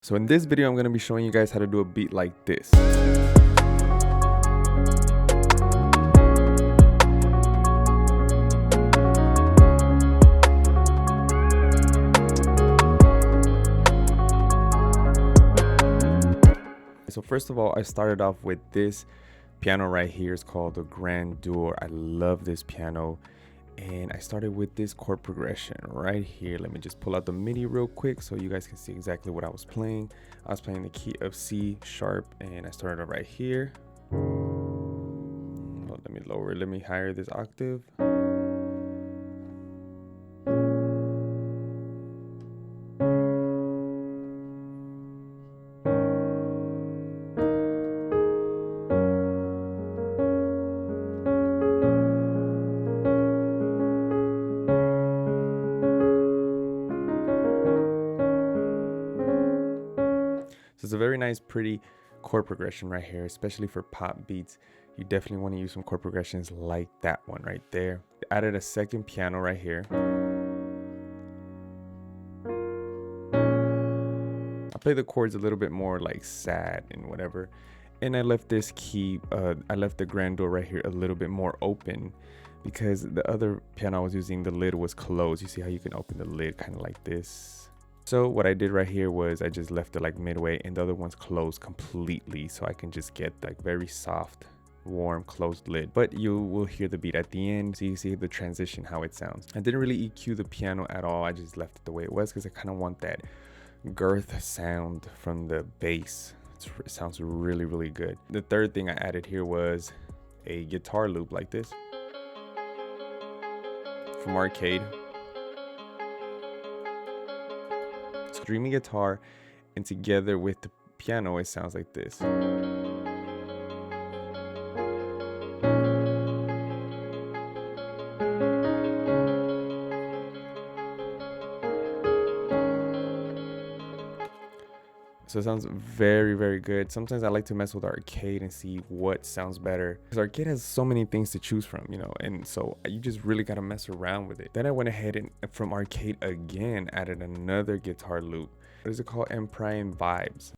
So in this video, I'm going to be showing you guys how to do a beat like this. So first of all, I started off with this piano right here. It's called the Grandeur. I love this piano. And I started with this chord progression right here. Let me just pull out the MIDI real quick so you guys can see exactly what I was playing. I was playing the key of C sharp, and I started right here. Oh, let me lower it. Let me higher this octave. So it's a very nice, pretty chord progression right here, especially for pop beats. You definitely want to use some chord progressions like that one right there. Added a second piano right here. I play the chords a little bit more like sad and whatever. And I left this key, I left the Grandeur right here a little bit more open because the other piano I was using, the lid was closed. You see how you can open the lid kind of like this. So what I did right here was I just left it like midway, and the other one's closed completely, so I can just get like very soft, warm, closed lid. But you will hear the beat at the end, so you see the transition, how it sounds. I didn't really EQ the piano at all. I just left it the way it was because I kind of want that girth sound from the bass. It sounds really, really good. The third thing I added here was a guitar loop like this from Arcade. Streaming guitar, and together with the piano it sounds like this. So it sounds very, very good. Sometimes I like to mess with Arcade and see what sounds better, because Arcade has so many things to choose from, you know, and so you just really got to mess around with it. Then I went ahead and from Arcade again added another guitar loop. What is it called? Makingbeats Vibes.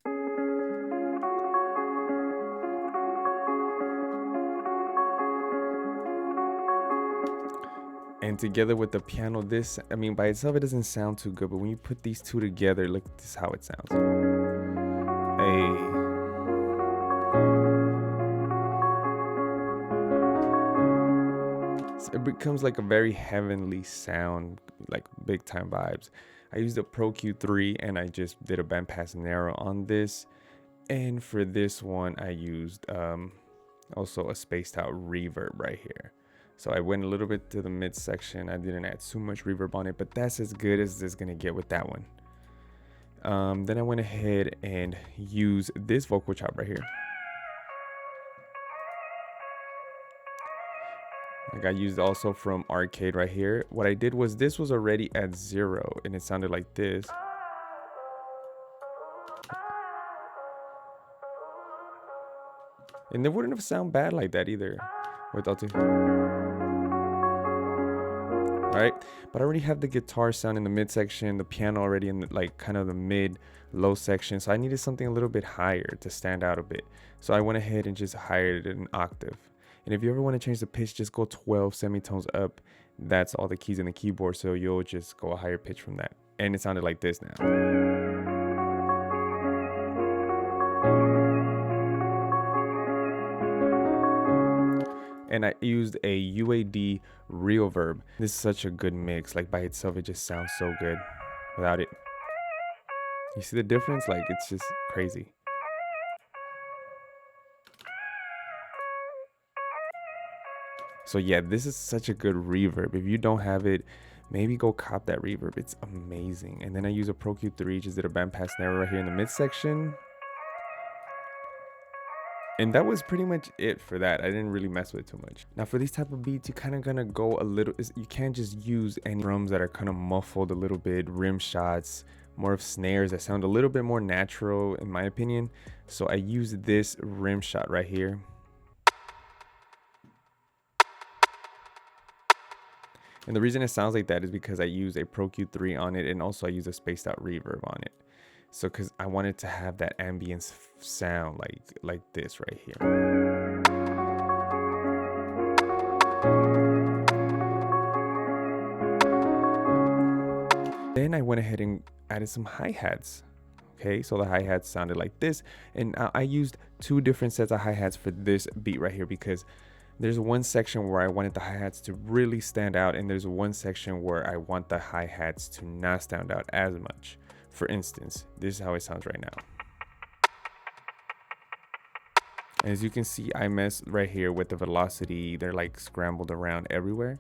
And together with the piano, this, I mean, by itself it doesn't sound too good, but when you put these two together, look, this is how it sounds. It becomes like a very heavenly sound, like big time vibes. I used a Pro Q3 and I just did a bandpass narrow on this. And for this one, I used also a spaced out reverb right here. So I went a little bit to the mid section. I didn't add too much reverb on it, but that's as good as it's gonna get with that one. Then I went ahead and used this vocal chop right here. Like I used also from Arcade right here. What I did was this was already at 0 and it sounded like this. And it wouldn't have sound bad like that either without it. Alright, but I already have the guitar sound in the midsection, the piano already in the, like kind of the mid low section, so I needed something a little bit higher to stand out a bit. So I went ahead and just hired an octave. And if you ever want to change the pitch, just go 12 semitones up. That's all the keys in the keyboard, so you'll just go a higher pitch from that. And it sounded like this now. And I used a UAD reverb. This is such a good mix. Like by itself, it just sounds so good. Without it, you see the difference? Like it's just crazy. So yeah, this is such a good reverb. If you don't have it, maybe go cop that reverb. It's amazing. And then I use a Pro Q3, just did a bandpass narrow right here in the midsection. And that was pretty much it for that. I didn't really mess with it too much. Now for these type of beats, you kind of gonna go a little, you can't just use any drums that are kind of muffled a little bit, rim shots, more of snares that sound a little bit more natural in my opinion. So I use this rim shot right here. And the reason it sounds like that is because I use a Pro Q3 on it, and also I use a spaced out reverb on it. So because I wanted to have that ambience sound like this right here. Then I went ahead and added some hi-hats. Okay, so the hi-hats sounded like this, and I used 2 different sets of hi-hats for this beat right here, because there's one section where I wanted the hi-hats to really stand out, and there's one section where I want the hi-hats to not stand out as much. For instance, this is how it sounds right now. As you can see, I messed right here with the velocity. They're like scrambled around everywhere.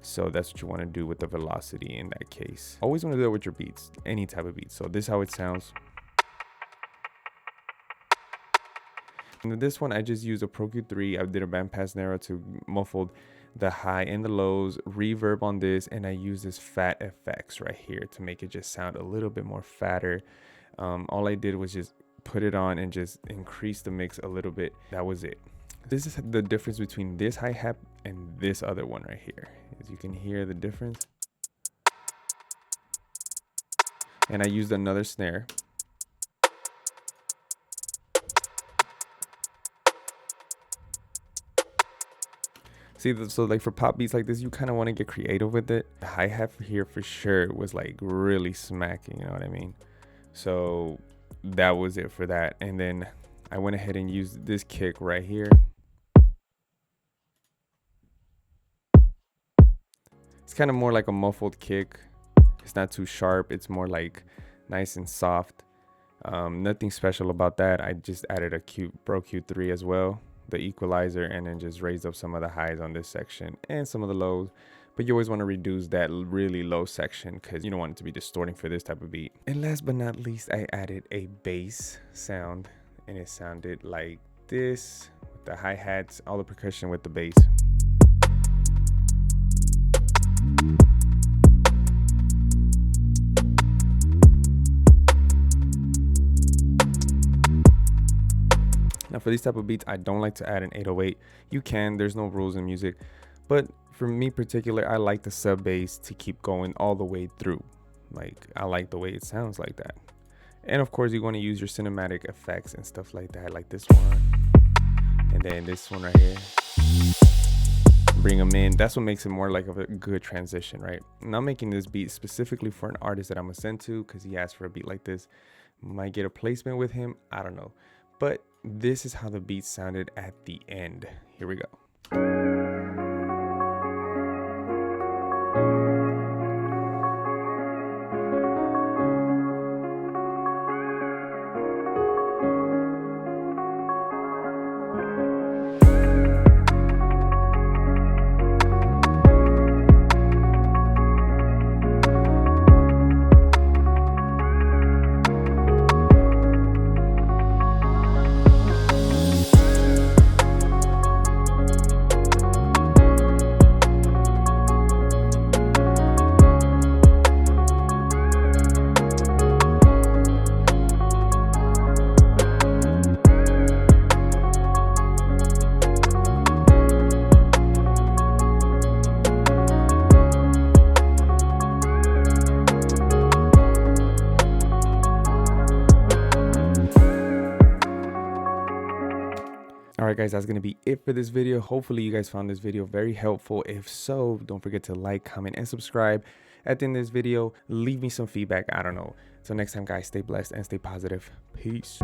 So that's what you want to do with the velocity in that case. Always want to do it with your beats, any type of beat. So this is how it sounds. And this one, I just used a Pro Q3. I did a bandpass narrow to muffle the high and the lows, reverb on this, and I use this fat effects right here to make it just sound a little bit more fatter. All I did was just put it on and just increase the mix a little bit. That was it. This is the difference between this hi-hat and this other one right here. As you can hear the difference. And I used another snare. See, so like for pop beats like this, you kind of want to get creative with it. The hi-hat here for sure was like really smacking, you know what I mean? So that was it for that. And then I went ahead and used this kick right here. It's kind of more like a muffled kick. It's not too sharp. It's more like nice and soft. Nothing special about that. I just added a Pro Q3 as well, the equalizer, and then just raised up some of the highs on this section and some of the lows. But you always want to reduce that really low section because you don't want it to be distorting for this type of beat. And last but not least, I added a bass sound, and it sounded like this with the hi-hats, all the percussion with the bass. Now for these type of beats, I don't like to add an 808. You can, there's no rules in music. But for me particular, I like the sub bass to keep going all the way through. Like, I like the way it sounds like that. And of course, you want to use your cinematic effects and stuff like that, like this one. And then this one right here. Bring them in. That's what makes it more like a good transition, right? And I'm making this beat specifically for an artist that I'm gonna send to because he asked for a beat like this. Might get a placement with him, I don't know. But this is how the beat sounded at the end. Here we go. Alright guys, that's going to be it for this video. Hopefully you guys found this video very helpful. If so, don't forget to like, comment, and subscribe. At the end of this video, leave me some feedback. I don't know. Till next time guys, stay blessed and stay positive. Peace.